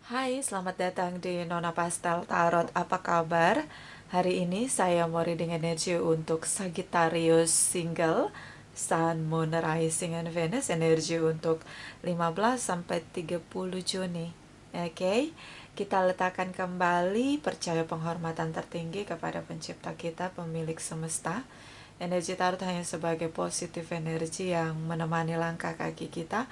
Hai, selamat datang di Nona Pastel Tarot. Apa kabar? Hari ini saya mau reading energi untuk Sagittarius single, Sun, Moon, Rising, and Venus. Energi untuk 15 sampai 30 Juni. Oke, kita letakkan kembali percaya penghormatan tertinggi kepada pencipta kita, pemilik semesta. Energi tarot hanya sebagai positif energi yang menemani langkah kaki kita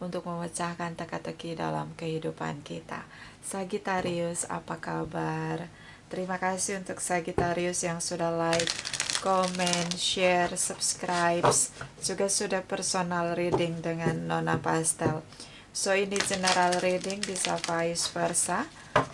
untuk memecahkan teka-teki dalam kehidupan kita. Sagittarius, apa kabar? Terima kasih untuk Sagittarius yang sudah like, comment, share, subscribe, juga sudah personal reading dengan Nona Pastel. So ini general reading, bisa vice versa.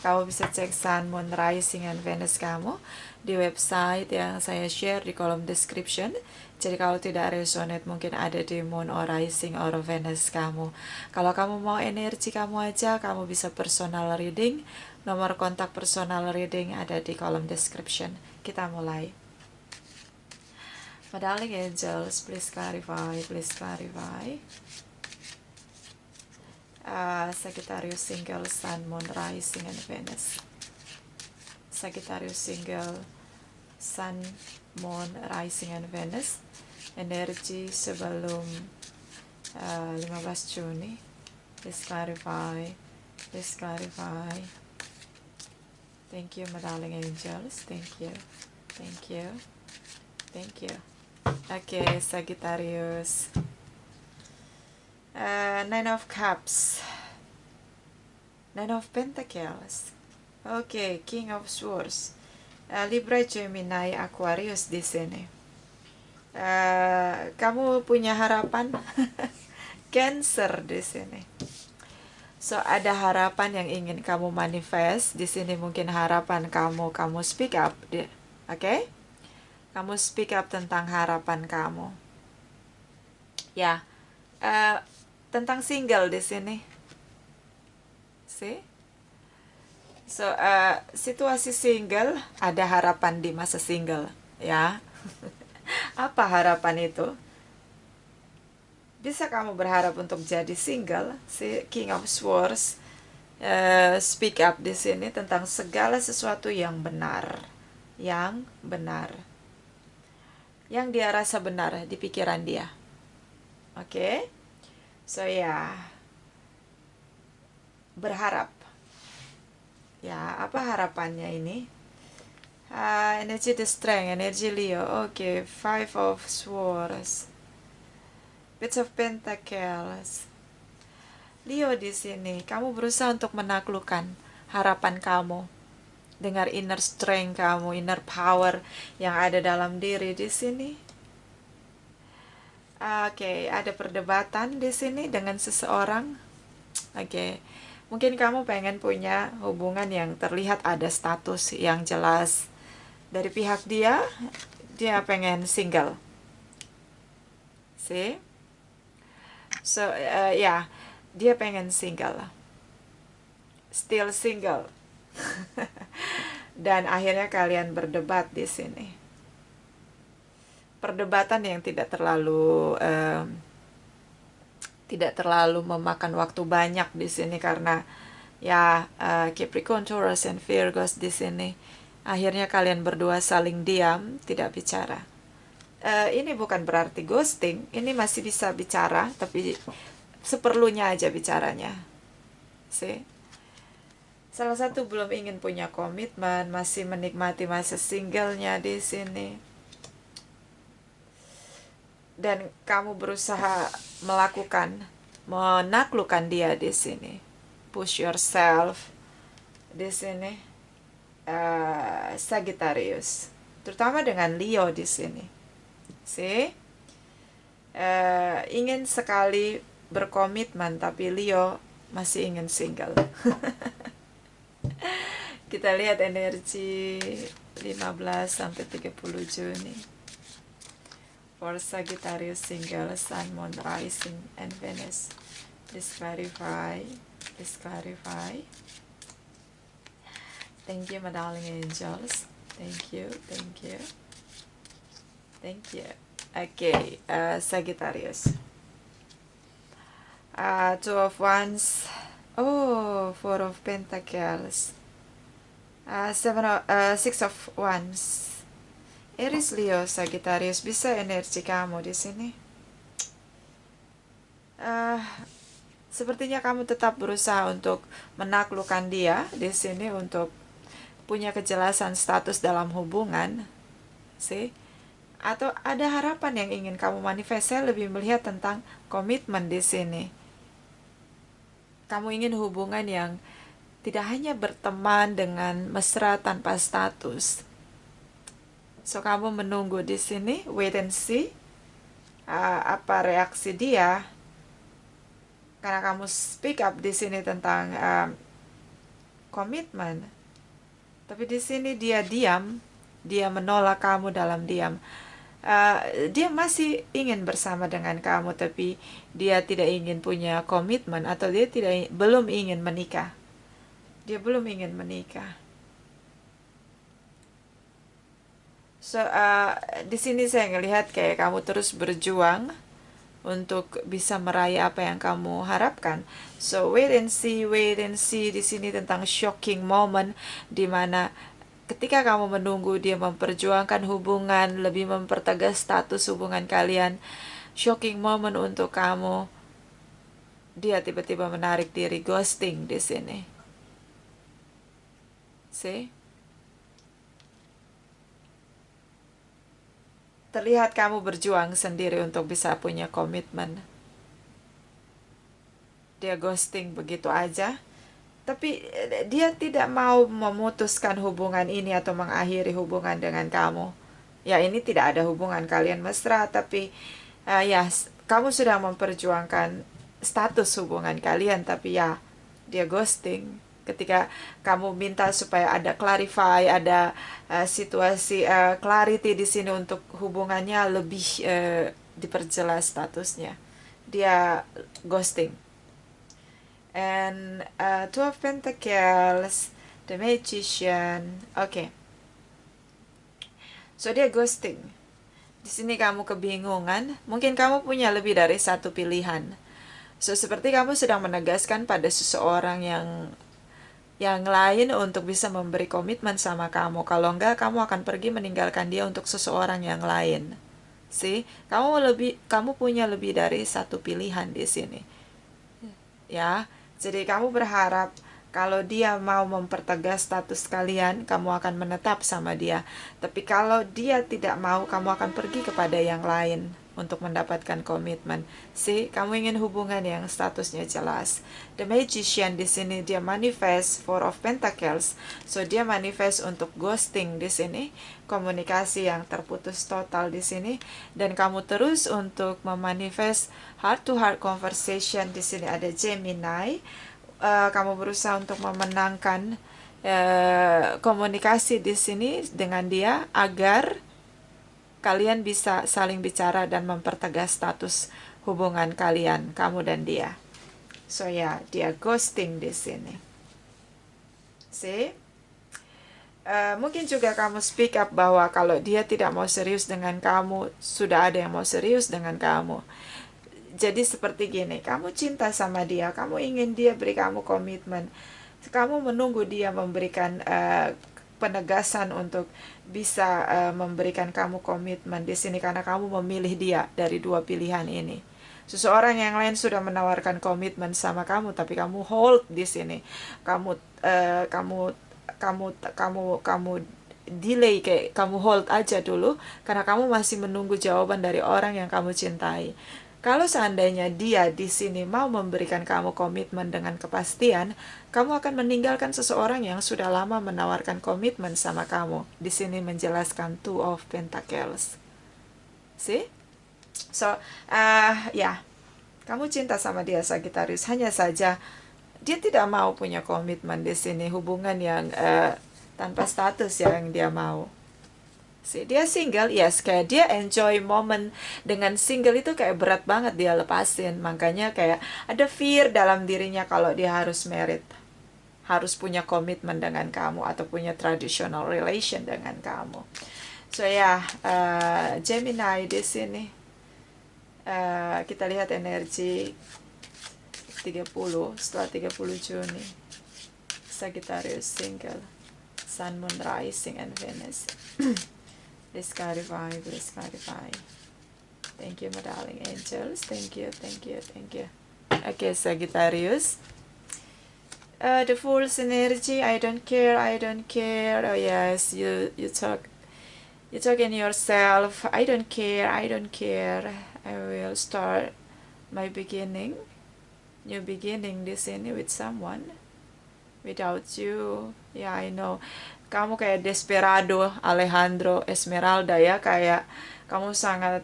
Kamu bisa cek Sun, Moon, Rising, and Venus kamu di website yang saya share di kolom description. Jadi kalau tidak resonate mungkin ada di Moon or Rising or Venus kamu. Kalau kamu mau energi kamu aja, kamu bisa personal reading. Nomor kontak personal reading ada di kolom description. Kita mulai. My darling angels, please clarify, please clarify. Sagittarius single, Sun, Moon, Rising, and Venus. Sagittarius single, Sun, Moon, Rising, and Venus. Energi sebelum 15 Juni. Please clarify. Please clarify. Thank you, my darling angels. Thank you. Thank you. Thank you. Oke, Sagittarius. Nine of Cups. Nine of Pentacles. Oke, King of Swords. Libra, Gemini, Aquarius di sini. Kamu punya harapan? Cancer di sini. So ada harapan yang ingin kamu manifest di sini. Mungkin harapan kamu speak up, oke? Kamu speak up tentang harapan kamu. Ya, tentang single di sini. See? So situasi single, ada harapan di masa single, ya. Apa harapan itu? Bisa kamu berharap untuk jadi single? Si King of Swords speak up di sini tentang segala sesuatu yang benar, yang dia rasa benar di pikiran dia. Oke? So ya, berharap. Ya, apa harapannya ini? Energi the strength, energi Leo. Oke, Five of Swords, Page of Pentacles. Leo di sini, kamu berusaha untuk menaklukkan harapan kamu. Dengar inner strength kamu, inner power yang ada dalam diri di sini. Oke, ada perdebatan di sini dengan seseorang. Oke, mungkin kamu pengen punya hubungan yang terlihat ada status yang jelas. Dari pihak dia pengen single. See? So, ya, dia pengen single. Still single. Dan akhirnya kalian berdebat di sini. Perdebatan yang tidak terlalu memakan waktu banyak di sini karena ya Capricorn, Taurus, and Virgos di sini. Akhirnya kalian berdua saling diam, tidak bicara. Ini bukan berarti ghosting, ini masih bisa bicara, tapi seperlunya aja bicaranya. See? Salah satu belum ingin punya komitmen, masih menikmati masa singlenya di sini. Dan kamu berusaha menaklukkan dia di sini. Push yourself di sini. Sagittarius, terutama dengan Leo di sini. See? Ingin sekali berkomitmen, tapi Leo masih ingin single. Kita lihat energi 15 sampai 30 Juni. For Sagittarius single, Sun, Moon, Rising, and Venus. Please clarify. Please clarify. Thank you, my darling angels. Thank you, thank you. Thank you. Okay, Sagittarius. Two of Wands, Oh, Four of Pentacles. Six of Wands. Aries, Leo, Sagittarius, bisa energi kamu di sini. Uh, Sepertinya kamu tetap berusaha untuk menaklukkan dia di sini untuk punya kejelasan status dalam hubungan, sih. Atau ada harapan yang ingin kamu manifest. Saya lebih melihat tentang komitmen di sini. Kamu ingin hubungan yang tidak hanya berteman dengan mesra tanpa status. So kamu menunggu di sini, wait and see apa reaksi dia. Karena kamu speak up di sini tentang komitmen, tapi di sini dia diam, dia menolak kamu dalam diam. Dia masih ingin bersama dengan kamu, tapi dia tidak ingin punya komitmen atau dia belum ingin menikah. Dia belum ingin menikah. So di sini saya ngelihat kayak kamu terus berjuang untuk bisa meraih apa yang kamu harapkan. So wait and see di sini tentang shocking moment di mana ketika kamu menunggu dia memperjuangkan hubungan, lebih mempertegas status hubungan kalian, shocking moment untuk kamu, dia tiba-tiba menarik diri, ghosting di sini. See? Terlihat kamu berjuang sendiri untuk bisa punya komitmen. Dia ghosting begitu aja. Tapi dia tidak mau memutuskan hubungan ini atau mengakhiri hubungan dengan kamu. Ya, ini tidak ada hubungan kalian mesra, tapi ya kamu sudah memperjuangkan status hubungan kalian, tapi ya dia ghosting. Ketika kamu minta supaya ada clarify, ada situasi clarity di sini untuk hubungannya lebih diperjelas statusnya, dia ghosting. And Two of Pentacles, the Magician. Okay. So dia ghosting. Di sini kamu kebingungan. Mungkin kamu punya lebih dari satu pilihan. So seperti kamu sedang menegaskan pada seseorang yang lain untuk bisa memberi komitmen sama kamu. Kalau enggak, kamu akan pergi meninggalkan dia untuk seseorang yang lain. See, kamu punya lebih dari satu pilihan di sini. Ya, jadi kamu berharap kalau dia mau mempertegas status kalian, kamu akan menetap sama dia. Tapi kalau dia tidak mau, kamu akan pergi kepada yang lain untuk mendapatkan komitmen. Kamu ingin hubungan yang statusnya jelas. The Magician di sini dia manifest Four of Pentacles. So dia manifest untuk ghosting di sini, komunikasi yang terputus total di sini, dan kamu terus untuk memanifest heart to heart conversation. Di sini ada Gemini. Kamu berusaha untuk memenangkan komunikasi di sini dengan dia agar kalian bisa saling bicara dan mempertegas status hubungan kalian, kamu dan dia. So ya, dia ghosting di sini. Mungkin juga kamu speak up bahwa kalau dia tidak mau serius dengan kamu, sudah ada yang mau serius dengan kamu. Jadi seperti gini, kamu cinta sama dia, kamu ingin dia beri kamu komitmen, kamu menunggu dia memberikan penegasan untuk bisa memberikan kamu komitmen di sini karena kamu memilih dia dari dua pilihan ini. Seseorang yang lain sudah menawarkan komitmen sama kamu, tapi kamu hold di sini, kamu delay, kayak kamu hold aja dulu karena kamu masih menunggu jawaban dari orang yang kamu cintai. Kalau seandainya dia di sini mau memberikan kamu komitmen dengan kepastian, kamu akan meninggalkan seseorang yang sudah lama menawarkan komitmen sama kamu. Di sini menjelaskan Two of Pentacles. So, kamu cinta sama dia, Sagittarius. Hanya saja dia tidak mau punya komitmen di sini, hubungan yang tanpa status yang dia mau. Dia single, yes, kayak dia enjoy moment dengan single itu kayak berat banget dia lepasin. Makanya kayak ada fear dalam dirinya kalau dia harus married, harus punya komitmen dengan kamu atau punya traditional relation dengan kamu. So Gemini di sini kita lihat energi setelah 30 Juni. Sagittarius single, Sun, Moon, Rising, and Venus. Please clarify, please clarify. Thank you, my darling angels. Thank you, thank you, thank you. Okay, Sagittarius. The Fool's energy, I don't care, I don't care. Oh yes, you talk in yourself. I don't care, I don't care. I will start my beginning, new beginning di sini with someone. Without you, yeah, I know. Kamu kayak desperado, Alejandro Esmeralda ya, kayak kamu sangat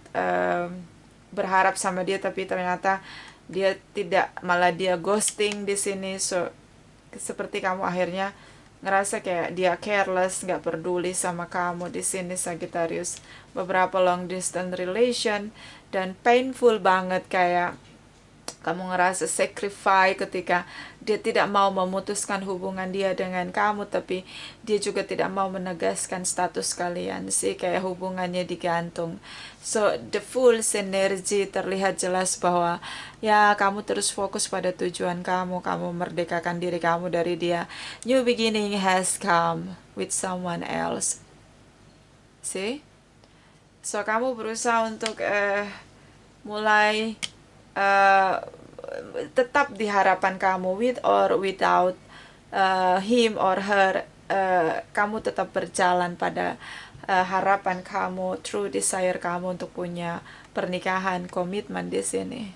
berharap sama dia tapi ternyata dia tidak, malah dia ghosting di sini. So seperti kamu akhirnya ngerasa kayak dia careless, nggak peduli sama kamu di sini, Sagittarius. Beberapa long distance relation dan painful banget, kayak kamu ngerasa sacrifice ketika dia tidak mau memutuskan hubungan dia dengan kamu, tapi dia juga tidak mau menegaskan status kalian sih, kayak hubungannya digantung. So the Fool's energy terlihat jelas bahwa ya kamu terus fokus pada tujuan kamu merdekakan diri kamu dari dia. New beginning has come with someone else. See? So kamu berusaha untuk mulai tetap di harapan kamu, with or without him or her, kamu tetap berjalan pada harapan kamu, true desire kamu untuk punya pernikahan, komitmen di sini.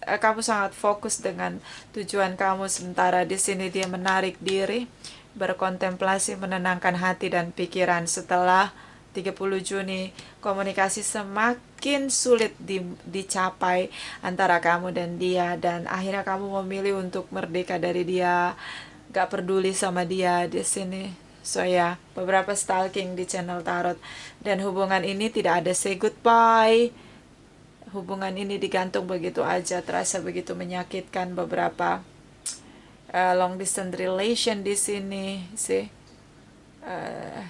Kamu sangat fokus dengan tujuan kamu, sementara di sini dia menarik diri, berkontemplasi, menenangkan hati dan pikiran. Setelah 30 Juni, komunikasi semakin sulit dicapai antara kamu dan dia, dan akhirnya kamu memilih untuk merdeka dari dia, gak peduli sama dia di sini. So ya, beberapa stalking di channel tarot, dan hubungan ini tidak ada say goodbye. Hubungan ini digantung begitu aja, terasa begitu menyakitkan. Beberapa long distance relation di sini sih,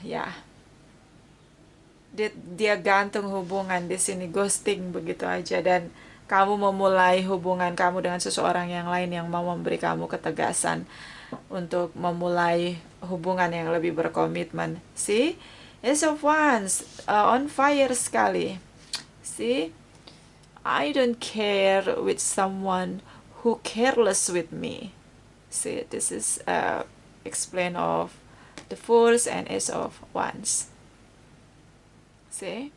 ya. Dia gantung hubungan di sini, ghosting begitu aja, dan kamu memulai hubungan kamu dengan seseorang yang lain yang mau memberi kamu ketegasan untuk memulai hubungan yang lebih berkomitmen. See, Ace of Wands, on fire sekali. See, I don't care with someone who careless with me. See, this is explain of the Fools and Ace of Wands. See?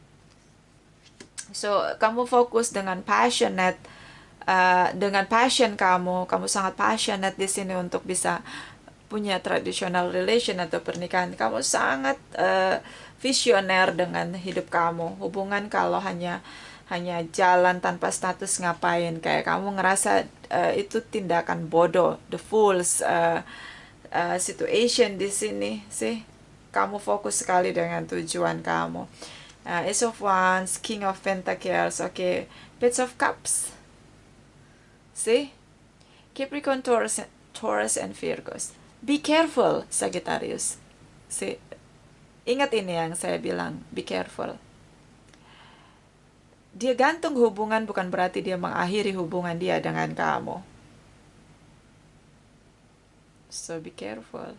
So, kamu fokus dengan passionate, dengan passion kamu sangat passionate di sini untuk bisa punya traditional relation atau pernikahan. Kamu sangat visioner dengan hidup kamu. Hubungan kalau hanya jalan tanpa status, ngapain? Kayak kamu ngerasa itu tindakan bodoh, the fool's situation di sini sih. Kamu fokus sekali dengan tujuan kamu. Ace of Wands, King of Pentacles, okay, Page of Cups. See? Capricorn, Taurus, and Virgos. Be careful, Sagittarius. See? Ingat ini yang saya bilang, be careful. Dia gantung hubungan bukan berarti dia mengakhiri hubungan dia dengan kamu. So be careful.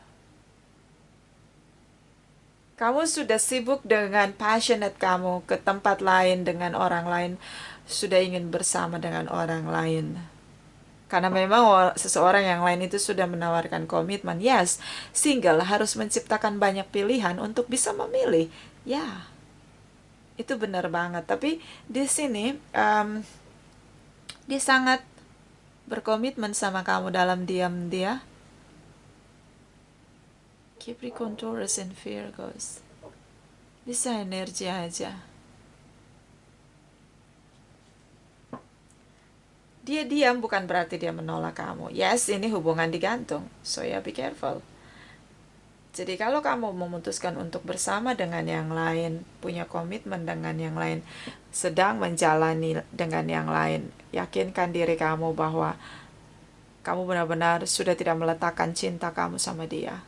Kamu sudah sibuk dengan passionate kamu ke tempat lain dengan orang lain, sudah ingin bersama dengan orang lain. Karena memang seseorang yang lain itu sudah menawarkan komitmen. Yes, single harus menciptakan banyak pilihan untuk bisa memilih. Ya, itu benar banget. Tapi di sini dia sangat berkomitmen sama kamu dalam diam dia. Capricorn, Taurus, and Virgos. Bisa energi aja. Dia diam bukan berarti dia menolak kamu. Yes, ini hubungan digantung. So ya, be careful. Jadi kalau kamu memutuskan untuk bersama dengan yang lain, punya komitmen dengan yang lain, sedang menjalani dengan yang lain, yakinkan diri kamu bahwa kamu benar-benar sudah tidak meletakkan cinta kamu sama dia.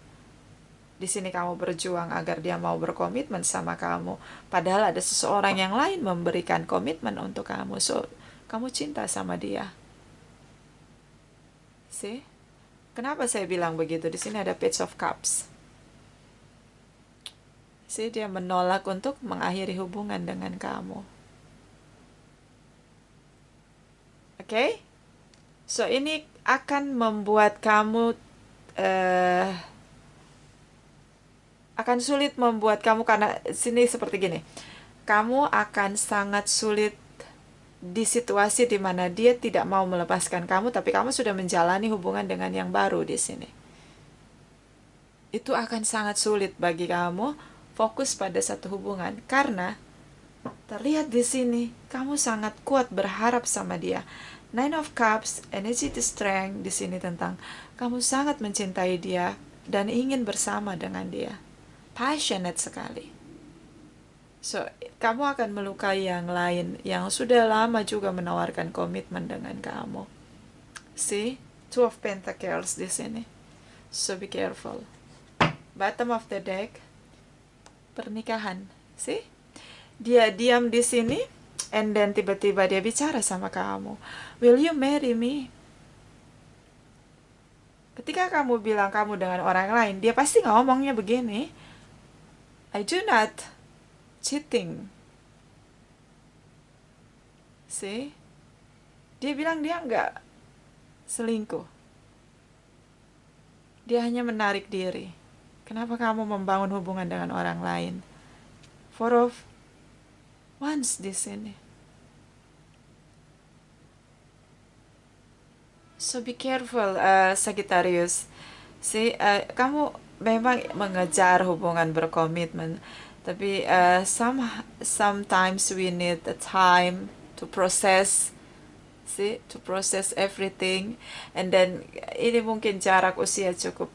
Di sini kamu berjuang agar dia mau berkomitmen sama kamu, padahal ada seseorang yang lain memberikan komitmen untuk kamu. So, kamu cinta sama dia. See? Kenapa saya bilang begitu? Di sini ada Page of Cups. See, dia menolak untuk mengakhiri hubungan dengan kamu. Oke? So, ini akan membuat kamu akan sulit membuat kamu, karena sini seperti gini. Kamu akan sangat sulit di situasi di mana dia tidak mau melepaskan kamu, tapi kamu sudah menjalani hubungan dengan yang baru di sini. Itu akan sangat sulit bagi kamu fokus pada satu hubungan, karena terlihat di sini kamu sangat kuat berharap sama dia. Nine of Cups, energy to strength di sini tentang kamu sangat mencintai dia dan ingin bersama dengan dia. Passionate sekali. So, kamu akan melukai yang lain yang sudah lama juga menawarkan komitmen dengan kamu. See? Two of Pentacles di sini. So, be careful. Bottom of the deck. Pernikahan. See? Dia diam di sini, and then tiba-tiba dia bicara sama kamu. Will you marry me? Ketika kamu bilang kamu dengan orang lain, dia pasti ngomongnya begini. I do not cheating. See? Dia bilang dia nggak selingkuh. Dia hanya menarik diri. Kenapa kamu membangun hubungan dengan orang lain? Four of Wands di sini. So be careful, Sagittarius. See, kamu memang mengejar hubungan berkomitmen, tapi sometimes we need the time to process, to process everything, and then ini mungkin jarak usia cukup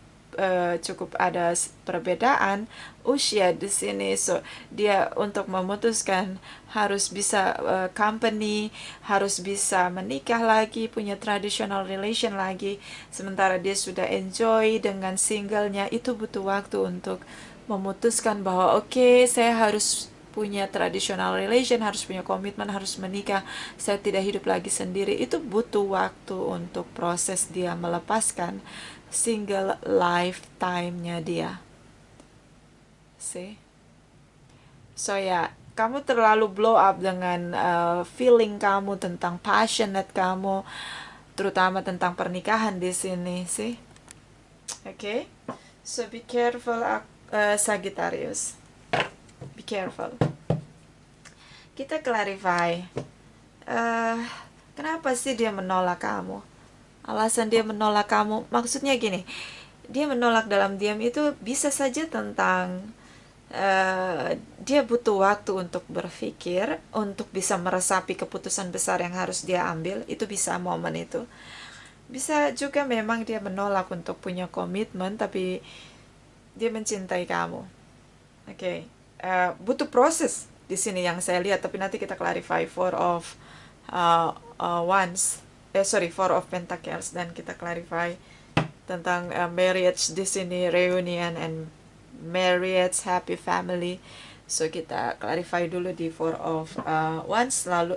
ada perbedaan usia di sini, so dia untuk memutuskan harus bisa company, harus bisa menikah lagi, punya traditional relation lagi, sementara dia sudah enjoy dengan singlenya. Itu butuh waktu untuk memutuskan bahwa oke, saya harus punya traditional relation, harus punya komitmen, harus menikah, saya tidak hidup lagi sendiri. Itu butuh waktu untuk proses dia melepaskan single lifetime-nya dia. See? So ya, kamu terlalu blow up dengan feeling kamu tentang passionate kamu, terutama tentang pernikahan di sini, sih. Okay? So be careful, Sagittarius. Be careful. Kita clarify. Kenapa sih dia menolak kamu? Alasan dia menolak kamu, maksudnya gini, dia menolak dalam diam itu bisa saja tentang dia butuh waktu untuk berpikir, untuk bisa meresapi keputusan besar yang harus dia ambil. Itu bisa momen itu. Bisa juga memang dia menolak untuk punya komitmen, tapi dia mencintai kamu. Oke. Butuh proses di sini yang saya lihat, tapi nanti kita clarify. Four of Wands. Four of Pentacles, dan kita clarify tentang marriage di sini, reunion and marriage, happy family. So kita clarify dulu di Four of Wands, lalu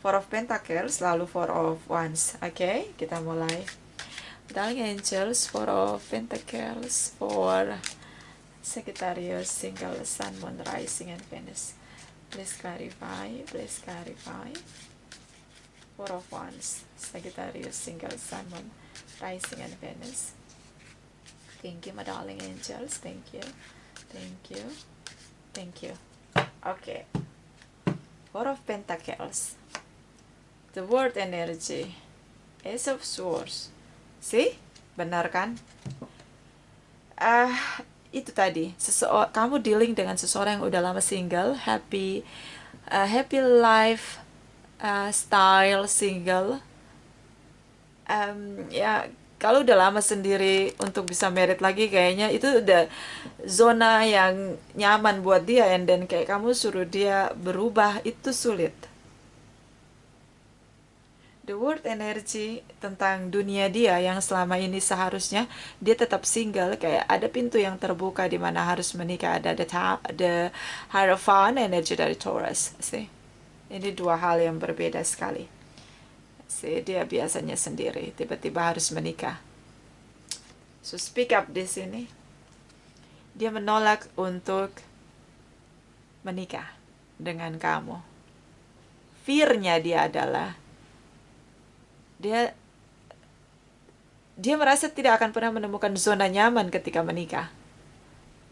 Four of Pentacles, lalu Four of Wands. Okay, kita mulai. Darling Angels, Four of Pentacles for Sagittarius, single, Sun, Moon, Rising, and Venus. Please clarify, please clarify. Four of Wands, Sagittarius, single, Sun, Moon, Rising, and Venus. Thank you, my darling angels. Thank you. Thank you. Thank you. Okay. Four of Pentacles. The World Energy. Ace of Swords. See? Benar kan? Itu tadi. Kamu dealing dengan seseorang yang udah lama single, happy life, style single. Ya, kalau udah lama sendiri untuk bisa married lagi, kayaknya itu udah zona yang nyaman buat dia, and then kayak kamu suruh dia berubah, itu sulit. The World Energy tentang dunia dia yang selama ini seharusnya dia tetap single, kayak ada pintu yang terbuka di mana harus menikah. Ada the Hierophant energy dari Taurus, sih. Ini dua hal yang berbeda sekali. Dia biasanya sendiri, tiba-tiba harus menikah. So speak up di sini. Dia menolak untuk menikah dengan kamu. Fear-nya dia adalah dia merasa tidak akan pernah menemukan zona nyaman ketika menikah.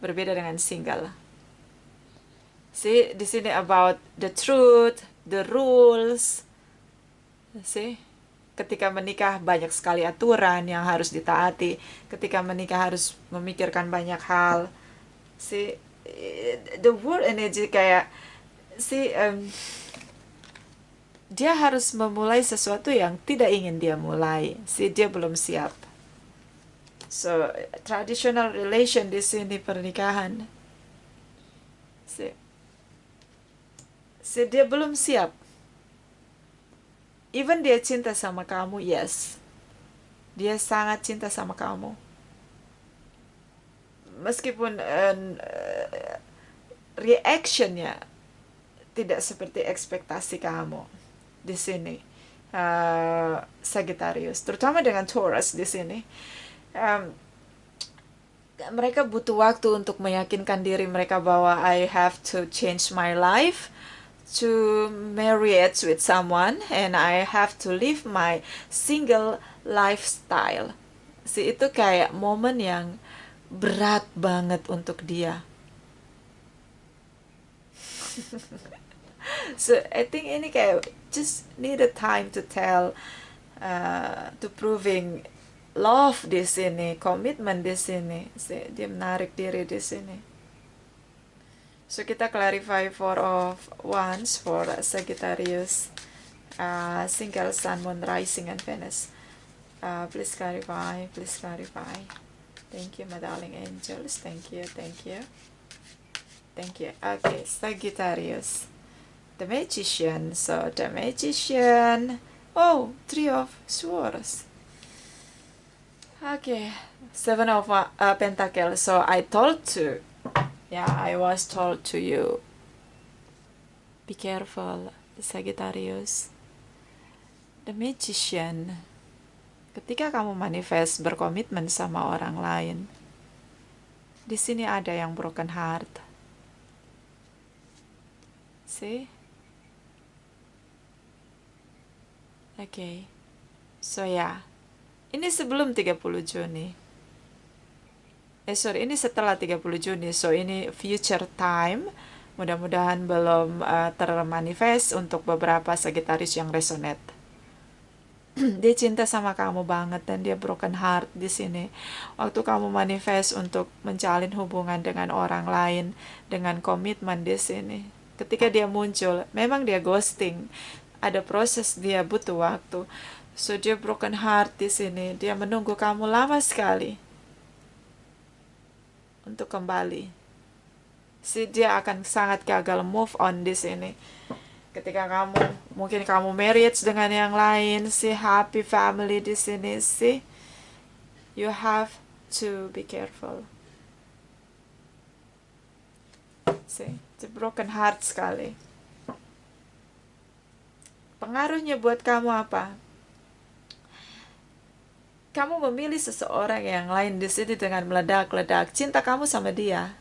Berbeda dengan single. Di sini about the truth, the rules. Ketika menikah banyak sekali aturan yang harus ditaati. Ketika menikah harus memikirkan banyak hal. The word energy kayak dia harus memulai sesuatu yang tidak ingin dia mulai. Dia belum siap. So traditional relation di sini pernikahan. Dia belum siap. Even dia cinta sama kamu, yes. Dia sangat cinta sama kamu. Meskipun reactionnya tidak seperti ekspektasi kamu di sini, Sagittarius, terutama dengan Taurus di sini. Mereka butuh waktu untuk meyakinkan diri mereka bahwa I have to change my life to marriage with someone and I have to live my single lifestyle. Itu kayak momen yang berat banget untuk dia. So I think ini kayak just need a time to tell, to proving love di sini, komitmen di sini. Dia menarik diri di sini. So kita clarify Four of Wands for Sagittarius, single Sun, Moon, Rising, and Venus. Please clarify, please clarify. Thank you, my darling angels. Thank you, thank you. Thank you. Okay, Sagittarius. The Magician. So the Magician. Oh, Three of Swords. Okay, Seven of Pentacles. So I was told to you, be careful, Sagittarius. The Magician. Ketika kamu manifest berkomitmen sama orang lain, di sini ada yang broken heart. Okay. So ini sebelum 30 Juni. Ini setelah 30 Juni. So ini future time. Mudah-mudahan belum termanifest untuk beberapa Sagittarius yang resonate. Dia cinta sama kamu banget dan dia broken heart di sini. Waktu kamu manifest untuk menjalin hubungan dengan orang lain, dengan komitmen di sini. Ketika dia muncul, memang dia ghosting. Ada proses, dia butuh waktu. So dia broken heart di sini. Dia menunggu kamu lama sekali untuk kembali. Dia akan sangat gagal move on di sini. Ketika mungkin kamu marriage dengan yang lain, happy family di sini, you have to be careful. It's a broken heart sekali. Pengaruhnya buat kamu apa? Kamu memilih seseorang yang lain di sini dengan meledak-ledak. Cinta kamu sama dia.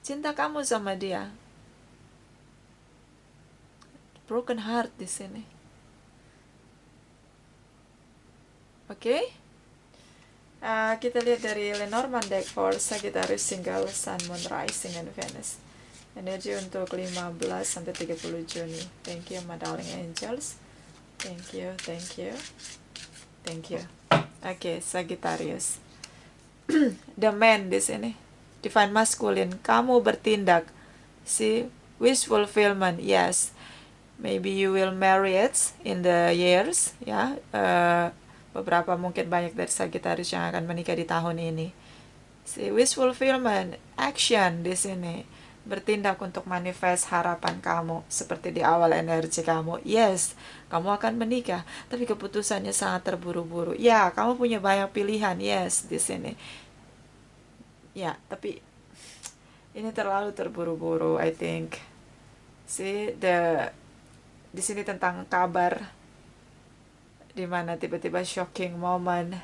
Cinta kamu sama dia. Broken heart di sini. Oke? Kita lihat dari Lenormand deck for Sagittarius single Sun, Moon, Rising, and Venus. Energi untuk 15 sampai 30 Juni. Thank you, my darling angels. Thank you, thank you. Thank you. Oke, Sagittarius. The man di sini. Divine masculine. Kamu bertindak. Wish fulfillment. Yes. Maybe you will marry it in the years. Beberapa mungkin banyak dari Sagittarius yang akan menikah di tahun ini. Wish fulfillment. Action di sini. Bertindak untuk manifest harapan kamu seperti di awal energi kamu. Yes, kamu akan menikah, tapi keputusannya sangat terburu-buru. Kamu punya banyak pilihan. Yes, di sini. Tapi ini terlalu terburu-buru, I think. See, di sini tentang kabar, di mana tiba-tiba shocking moment,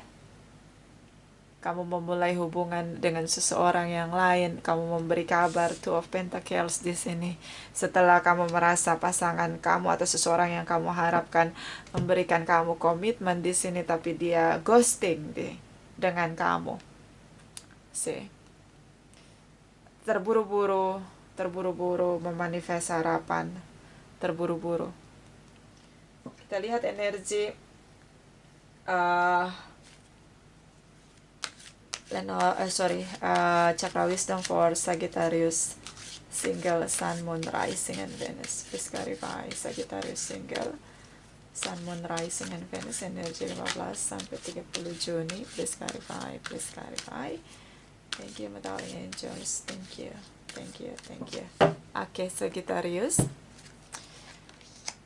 kamu memulai hubungan dengan seseorang yang lain, kamu memberi kabar. Two of Pentacles di sini. Setelah kamu merasa pasangan kamu atau seseorang yang kamu harapkan memberikan kamu komitmen di sini, tapi dia ghosting dengan kamu. See, terburu-buru memanifest harapan, terburu-buru. Kita lihat energi Chakra Wisdom for Sagittarius single, Sun, Moon, Rising, and Venus. Please clarify Sagittarius single, Sun, Moon, Rising, and Venus. Energi 15 sampai 30 Juni. Please clarify, please clarify. Thank you, my darling angels. Thank you, thank you, thank you. Okay, Sagittarius.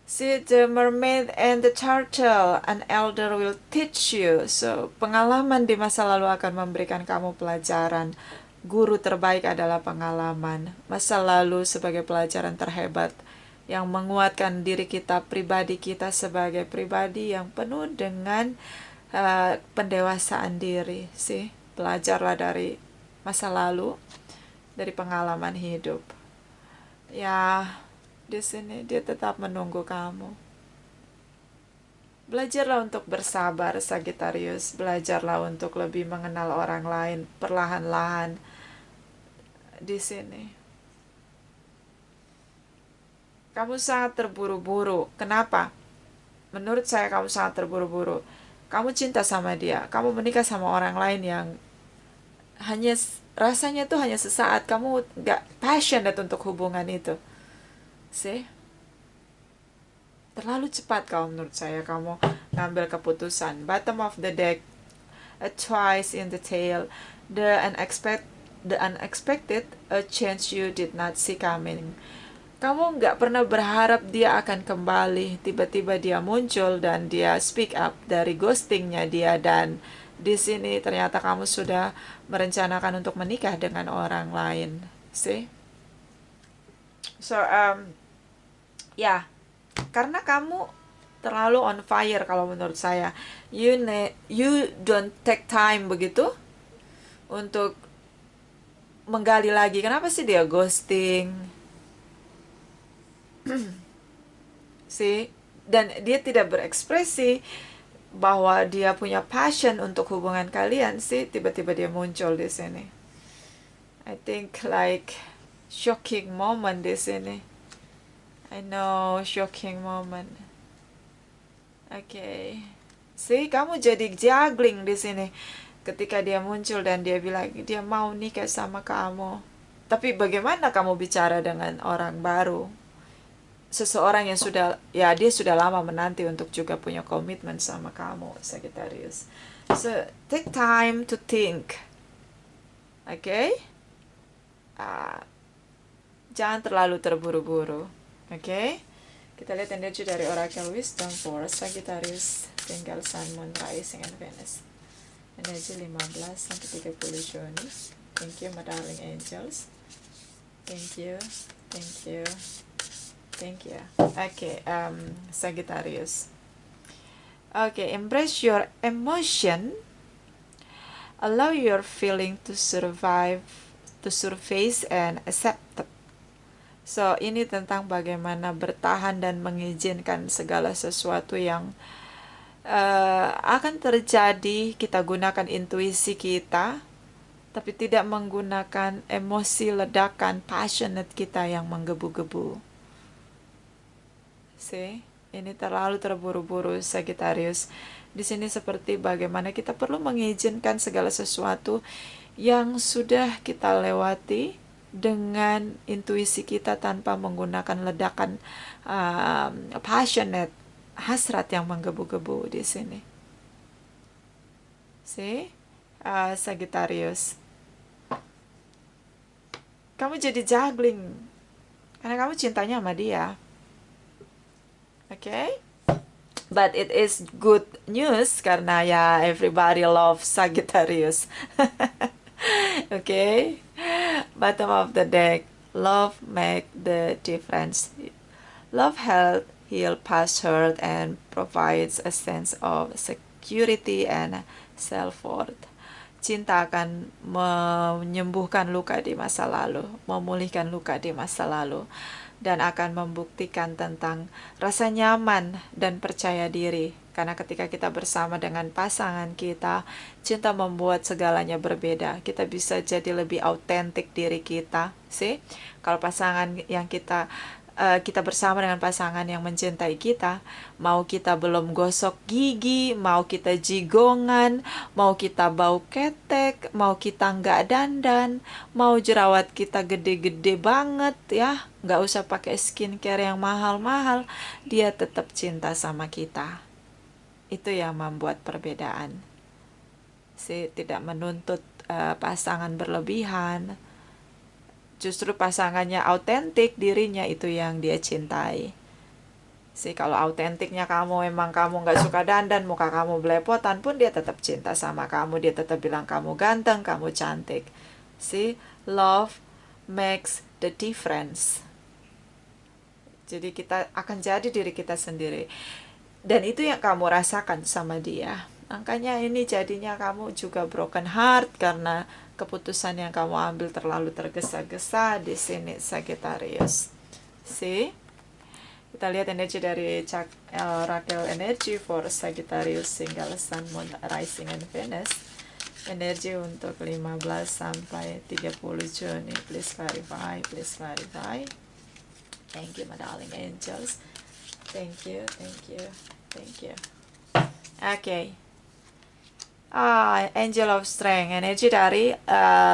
See the mermaid and the turtle, an elder will teach you. So, pengalaman di masa lalu akan memberikan kamu pelajaran. Guru terbaik adalah pengalaman. Masa lalu sebagai pelajaran terhebat yang menguatkan diri kita, pribadi kita sebagai pribadi yang penuh dengan pendewasaan diri. See, belajarlah dari masa lalu, dari pengalaman hidup. Ya, di sini dia tetap menunggu kamu. Belajarlah untuk bersabar, Sagittarius. Belajarlah untuk lebih mengenal orang lain perlahan-lahan di sini. Kamu sangat terburu-buru. Kenapa? Menurut saya kamu sangat terburu-buru. Kamu cinta sama dia. Kamu menikah sama orang lain yang hanya rasanya tuh hanya sesaat. Kamu gak passionate untuk hubungan itu. See? Terlalu cepat kamu, menurut saya kamu ngambil keputusan. Bottom of the deck, a twice in the tail, the unexpected, a change you did not see coming. Kamu nggak pernah berharap dia akan kembali, tiba-tiba dia muncul dan dia speak up dari ghostingnya dia, dan di sini ternyata kamu sudah merencanakan untuk menikah dengan orang lain. See? So, ya, karena kamu terlalu on fire kalau menurut saya. You don't take time begitu untuk menggali lagi. Kenapa sih dia ghosting? See? Dan dia tidak berekspresi bahwa dia punya passion untuk hubungan kalian. Sih, tiba-tiba dia muncul di sini. I think like shocking moment di sini. I know, shocking moment. Okay. See, kamu jadi juggling di sini ketika dia muncul dan dia bilang dia mau nikah sama kamu. Tapi bagaimana kamu bicara dengan orang baru? Seseorang yang dia sudah lama menanti untuk juga punya komitmen sama kamu, Sagittarius. So, take time to think. Okay? Jangan terlalu terburu-buru. Okay? Kita lihat energi dari Oracle Wisdom for Sagittarius, tinggal Sun, Moon, Rising, and Venus. Energi 15 sampai 30 Juni. Thank you, my darling angels. Thank you. Thank you. Thank you. Okay, Sagittarius. Okay, embrace your emotion. Allow your feeling to surface and accept. So, ini tentang bagaimana bertahan dan mengizinkan segala sesuatu yang akan terjadi. Kita gunakan intuisi kita, tapi tidak menggunakan emosi ledakan passionate kita yang menggebu-gebu. See? Ini terlalu terburu-buru, Sagittarius. Di sini seperti bagaimana kita perlu mengizinkan segala sesuatu yang sudah kita lewati dengan intuisi kita tanpa menggunakan ledakan passionate, hasrat yang menggebu-gebu di sini. See? Sagittarius. Kamu jadi juggling karena kamu cintanya sama dia. Okay? But it is good news karena ya everybody loves Sagittarius. Okay? Bottom of the deck, love make the difference. Love helps heal past hurt and provides a sense of security and self-worth. Cinta akan menyembuhkan luka di masa lalu, memulihkan luka di masa lalu, dan akan membuktikan tentang rasa nyaman dan percaya diri. Karena ketika kita bersama dengan pasangan kita, cinta membuat segalanya berbeda. Kita bisa jadi lebih autentik diri kita, sih. Kalau pasangan yang kita bersama dengan pasangan yang mencintai kita, mau kita belum gosok gigi, mau kita jigongan, mau kita bau ketek, mau kita nggak dandan, mau jerawat kita gede-gede banget ya, nggak usah pakai skincare yang mahal-mahal, dia tetap cinta sama kita. Itu yang membuat perbedaan. Tidak menuntut pasangan berlebihan. Justru pasangannya autentik, dirinya itu yang dia cintai. Kalau autentiknya kamu, emang kamu gak suka dandan, muka kamu belepotan pun, dia tetap cinta sama kamu. Dia tetap bilang kamu ganteng, kamu cantik. Love makes the difference. Jadi kita akan jadi diri kita sendiri. Dan itu yang kamu rasakan sama dia. Makanya ini jadinya kamu juga broken heart karena keputusan yang kamu ambil terlalu tergesa-gesa di sini, Sagittarius. Kita lihat energi dari Oracle Energy for Sagittarius single Sun, Moon, Rising, and Venus. Energi untuk 15 sampai 30 Juni. Please clarify, please clarify. Thank you, my darling angels. Thank you, thank you, thank you. Okay. Angel of Strength, energi dari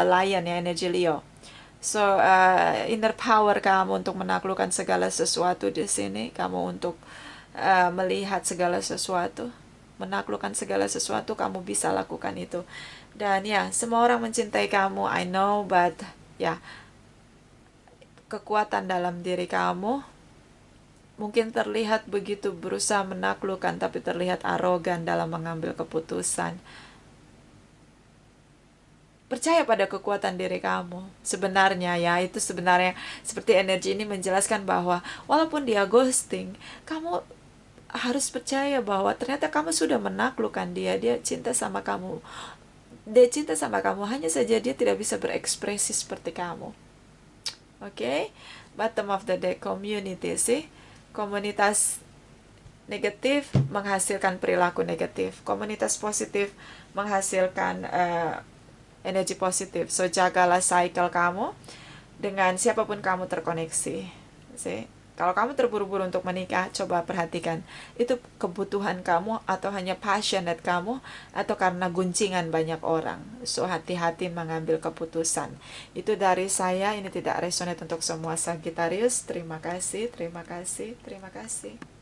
Lion ya, energi Leo. Inner power kamu untuk menaklukkan segala sesuatu di sini, kamu untuk melihat segala sesuatu, menaklukkan segala sesuatu, kamu bisa lakukan itu. Dan ya, semua orang mencintai kamu, I know, but ya, kekuatan dalam diri kamu mungkin terlihat begitu berusaha menaklukkan, tapi terlihat arogan dalam mengambil keputusan. Percaya pada kekuatan diri kamu. Sebenarnya ya, itu sebenarnya seperti energi ini menjelaskan bahwa walaupun dia ghosting, kamu harus percaya bahwa ternyata kamu sudah menaklukkan dia. Dia cinta sama kamu. Dia cinta sama kamu, hanya saja dia tidak bisa berekspresi seperti kamu. Oke? Bottom of the deck, community sih. Komunitas negatif menghasilkan perilaku negatif. Komunitas positif menghasilkan energi positif. Jagalah cycle kamu dengan siapapun kamu terkoneksi. Kalau kamu terburu-buru untuk menikah, coba perhatikan. Itu kebutuhan kamu atau hanya passionate kamu atau karena guncingan banyak orang. Hati-hati mengambil keputusan. Itu dari saya, ini tidak resonate untuk semua Sagittarius. Terima kasih, terima kasih, terima kasih.